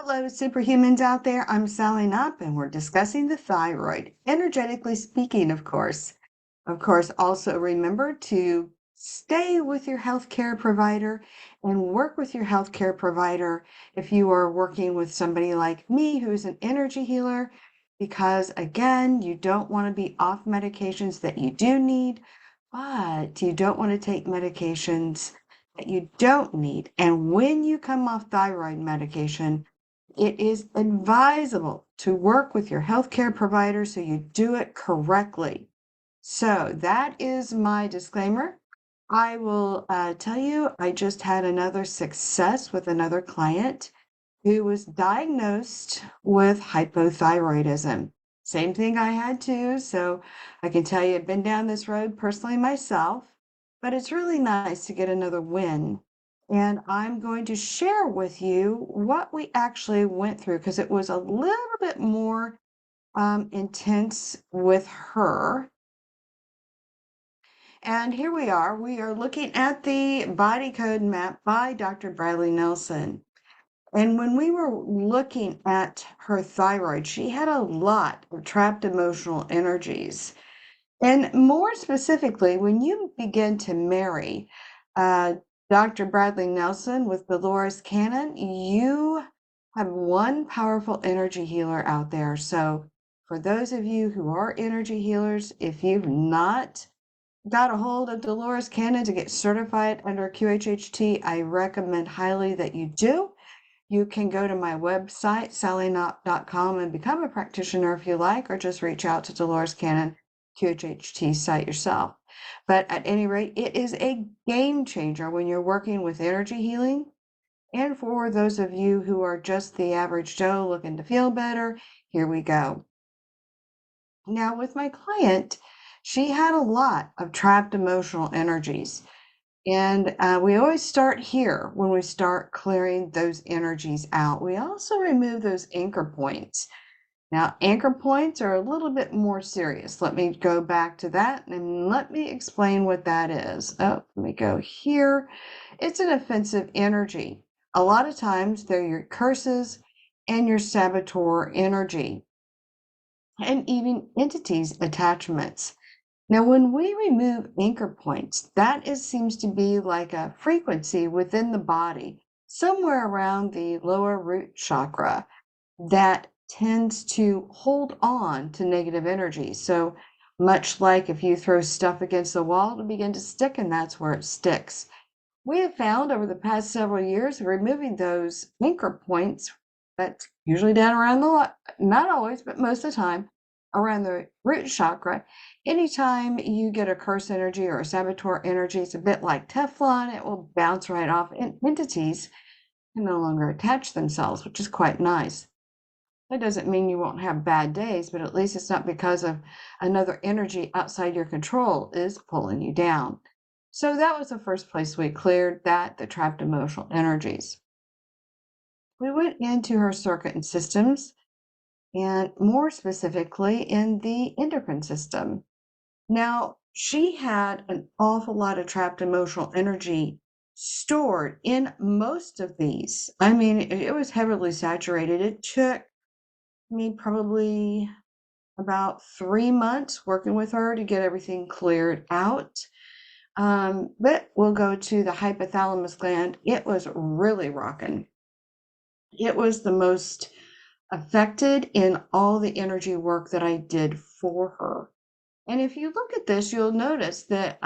Hello, superhumans out there. I'm Sally Knopp, and we're discussing the thyroid, energetically speaking, of course. Of course, also remember to stay with your healthcare provider and work with your healthcare provider if you are working with somebody like me who's an energy healer, because again, you don't want to be off medications that you do need, but you don't want to take medications that you don't need. And when you come off thyroid medication, it is advisable to work with your healthcare provider so you do it correctly. So that is my disclaimer. I will tell you, I just had another success with another client who was diagnosed with hypothyroidism. Same thing I had too, so I can tell you I've been down this road personally myself, but it's really nice to get another win. And I'm going to share with you what we actually went through because it was a little bit more intense with her. And here we are. We are looking at the body code map by Dr. Bradley Nelson. And when we were looking at her thyroid, she had a lot of trapped emotional energies. And more specifically, when you begin to marry uh, Dr. Bradley Nelson with Dolores Cannon, you have one powerful energy healer out there. So, for those of you who are energy healers, if you've not got a hold of Dolores Cannon to get certified under QHHT, I recommend highly that you do. You can go to my website, sallyknop.com, and become a practitioner if you like, or just reach out to Dolores Cannon, QHHT site yourself. But at any rate, it is a game changer when you're working with energy healing. And for those of you who are just the average Joe looking to feel better, here we go. Now, with my client, she had a lot of trapped emotional energies. And we always start here when we start clearing those energies out. We also remove those anchor points. Now, anchor points are a little bit more serious. Let me go back to that and let me explain what that is. Oh, let me go here. It's an offensive energy. A lot of times they're your curses and your saboteur energy, and even entities attachments. Now, when we remove anchor points, seems to be like a frequency within the body, somewhere around the lower root chakra, that tends to hold on to negative energy. So much like if you throw stuff against the wall, it'll begin to stick, and that's where it sticks. We have found over the past several years removing those anchor points, that's usually down around not always, but most of the time, around the root chakra. Anytime you get a curse energy or a saboteur energy, it's a bit like Teflon, it will bounce right off, and entities can no longer attach themselves, which is quite nice. That doesn't mean you won't have bad days, but at least it's not because of another energy outside your control is pulling you down. So that was the first place we cleared the trapped emotional energies. We went into her circuit and systems, and more specifically in the endocrine system. Now, she had an awful lot of trapped emotional energy stored in most of these. I mean, it was heavily saturated. It took me probably about 3 months working with her to get everything cleared out. But we'll go to the hypothalamus gland. It was really rocking. It was the most affected in all the energy work that I did for her. And if you look at this, you'll notice that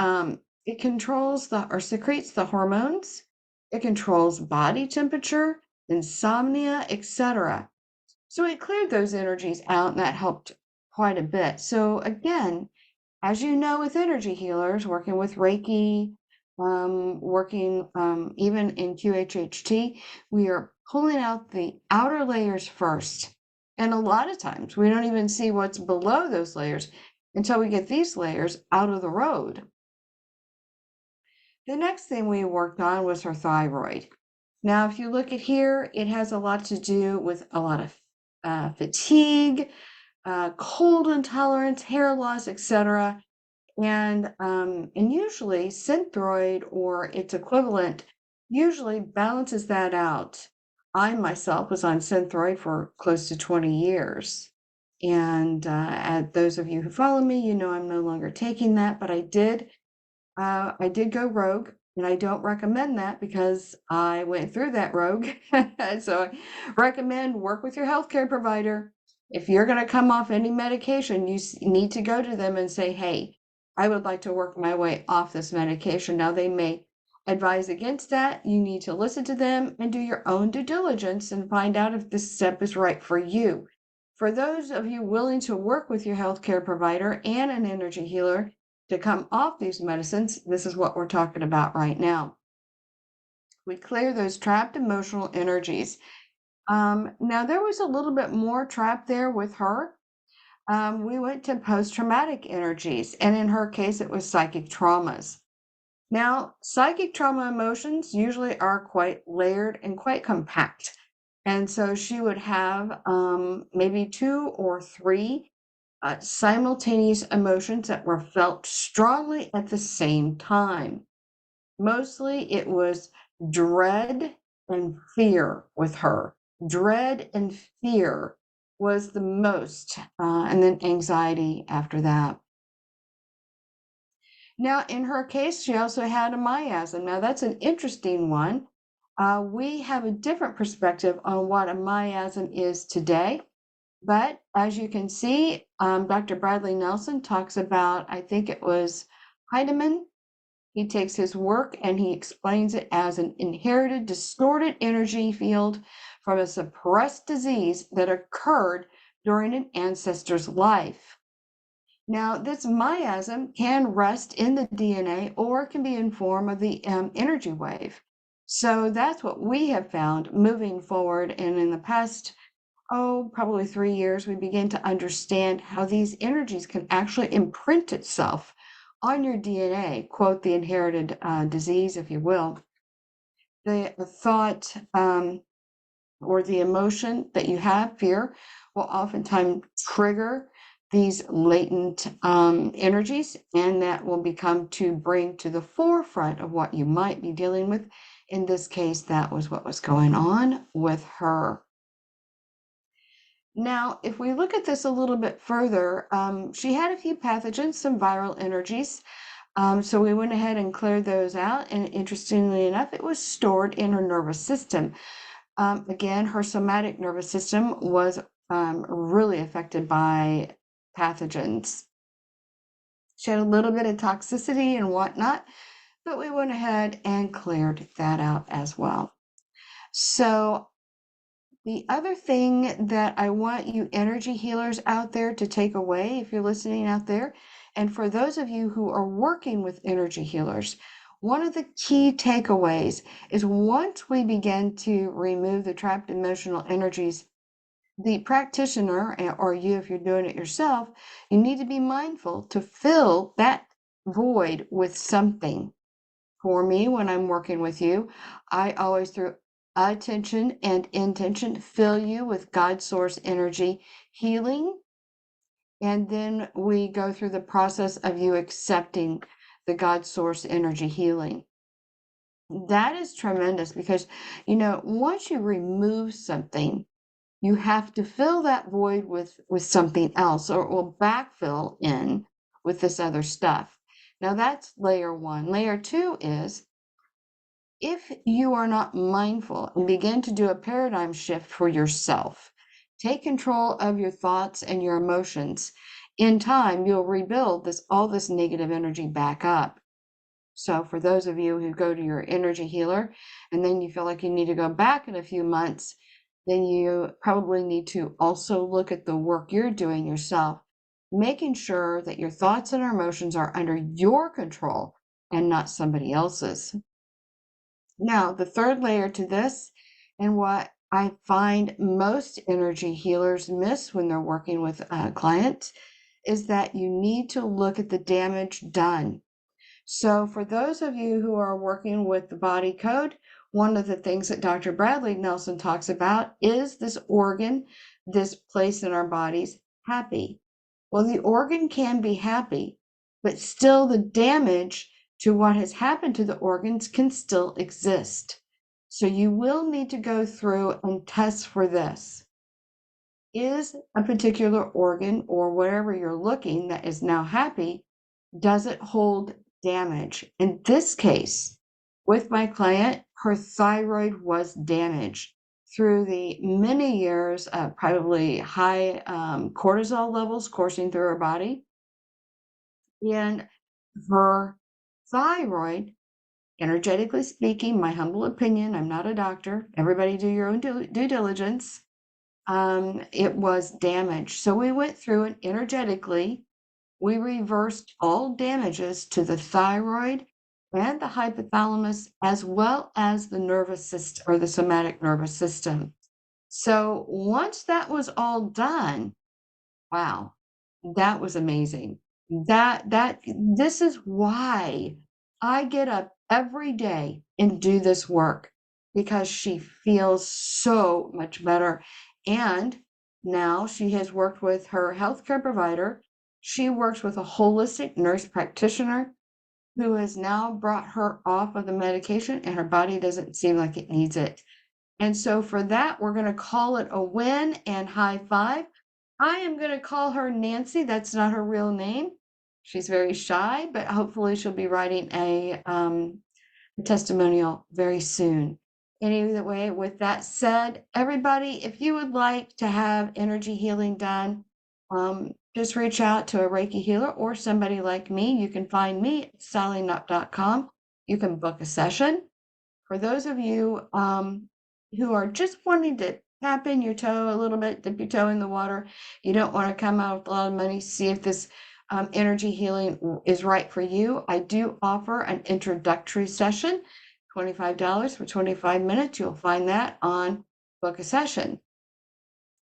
it controls or secretes the hormones. It controls body temperature, insomnia, etc. So it cleared those energies out, and that helped quite a bit. So again, as you know, with energy healers, working with Reiki, working even in QHHT, we are pulling out the outer layers first. And a lot of times we don't even see what's below those layers until we get these layers out of the road. The next thing we worked on was her thyroid. Now, if you look at here, it has a lot to do with a lot of fatigue, cold intolerance, hair loss, etc. And usually Synthroid or its equivalent usually balances that out. I myself was on Synthroid for close to 20 years. And at those of you who follow me, you know I'm no longer taking that, but I did go rogue, and I don't recommend that because I went through that rogue. So I recommend work with your healthcare provider. If you're going to come off any medication, you need to go to them and say, hey, I would like to work my way off this medication. Now, they may advise against that. You need to listen to them and do your own due diligence and find out if this step is right for you. For those of you willing to work with your healthcare provider and an energy healer, to come off these medicines, this is what we're talking about right now. We clear those trapped emotional energies. Now, there was a little bit more trapped there with her. We went to post-traumatic energies, and in her case, it was psychic traumas. Now, psychic trauma emotions usually are quite layered and quite compact. And so she would have maybe 2 or 3 simultaneous emotions that were felt strongly at the same time. Mostly it was dread and fear with her. Dread and fear was the most, and then anxiety after that. Now, in her case, she also had a miasm. Now, that's an interesting one. We have a different perspective on what a miasm is today. But as you can see, Dr. Bradley Nelson talks about, I think it was Heinemann. He takes his work and he explains it as an inherited, distorted energy field from a suppressed disease that occurred during an ancestor's life. Now, this miasm can rest in the DNA or can be in form of the energy wave. So that's what we have found moving forward. And in the past, probably 3 years, we begin to understand how these energies can actually imprint itself on your DNA, quote, the inherited disease, if you will. The thought or the emotion that you have, fear, will oftentimes trigger these latent energies, and that will become to bring to the forefront of what you might be dealing with. In this case, that was what was going on with her. Now, if we look at this a little bit further, she had a few pathogens, some viral energies. So we went ahead and cleared those out. And interestingly enough, it was stored in her nervous system. Again, her somatic nervous system was really affected by pathogens. She had a little bit of toxicity and whatnot, but we went ahead and cleared that out as well. So the other thing that I want you energy healers out there to take away, if you're listening out there, and for those of you who are working with energy healers, one of the key takeaways is once we begin to remove the trapped emotional energies, the practitioner, or you if you're doing it yourself, you need to be mindful to fill that void with something. For me, when I'm working with you, I always, through attention and intention, fill you with God source energy healing. And then we go through the process of you accepting the God source energy healing. That is tremendous because, once you remove something, you have to fill that void with something else, or it will backfill in with this other stuff. Now that's layer 1. Layer 2 is, if you are not mindful and begin to do a paradigm shift for yourself, take control of your thoughts and your emotions, in time, you'll rebuild all this negative energy back up. So for those of you who go to your energy healer and then you feel like you need to go back in a few months, then you probably need to also look at the work you're doing yourself, making sure that your thoughts and emotions are under your control and not somebody else's. Now, the third layer to this, and what I find most energy healers miss when they're working with clients, is that you need to look at the damage done. So for those of you who are working with the body code, one of the things that Dr. Bradley Nelson talks about is this organ, this place in our bodies, happy. Well, the organ can be happy, but still the damage to what has happened to the organs can still exist. So you will need to go through and test for this. Is a particular organ or whatever you're looking that is now happy, does it hold damage? In this case, with my client, her thyroid was damaged through the many years of probably high cortisol levels coursing through her body. And her thyroid, energetically speaking, my humble opinion, I'm not a doctor, everybody do your own due diligence, it was damaged. So we went through and energetically, we reversed all damages to the thyroid and the hypothalamus, as well as the nervous system or the somatic nervous system. So once that was all done, wow, that was amazing. This is why I get up every day and do this work, because she feels so much better. And now she has worked with her healthcare provider. She works with a holistic nurse practitioner who has now brought her off of the medication, and her body doesn't seem like it needs it. And so for that, we're going to call it a win and high five. I am going to call her Nancy. That's not her real name. She's very shy, but hopefully she'll be writing a testimonial very soon. Anyway, with that said, everybody, if you would like to have energy healing done, just reach out to a Reiki healer or somebody like me. You can find me at sallynup.com. You can book a session. For those of you who are just wanting to tap in your toe a little bit, dip your toe in the water, you don't want to come out with a lot of money, see if this energy healing is right for you, I do offer an introductory session, $25 for 25 minutes. You'll find that on Book a Session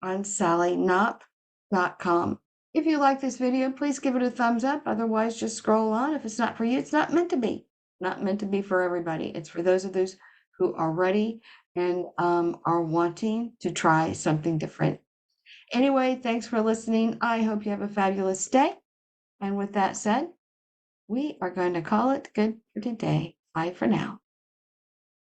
on sallynup.com. If you like this video, please give it a thumbs up. Otherwise, just scroll on. If it's not for you, it's not meant to be. Not meant to be for everybody. It's for those of those who are ready and are wanting to try something different. Anyway, thanks for listening. I hope you have a fabulous day. And with that said, we are going to call it good for today. Bye for now.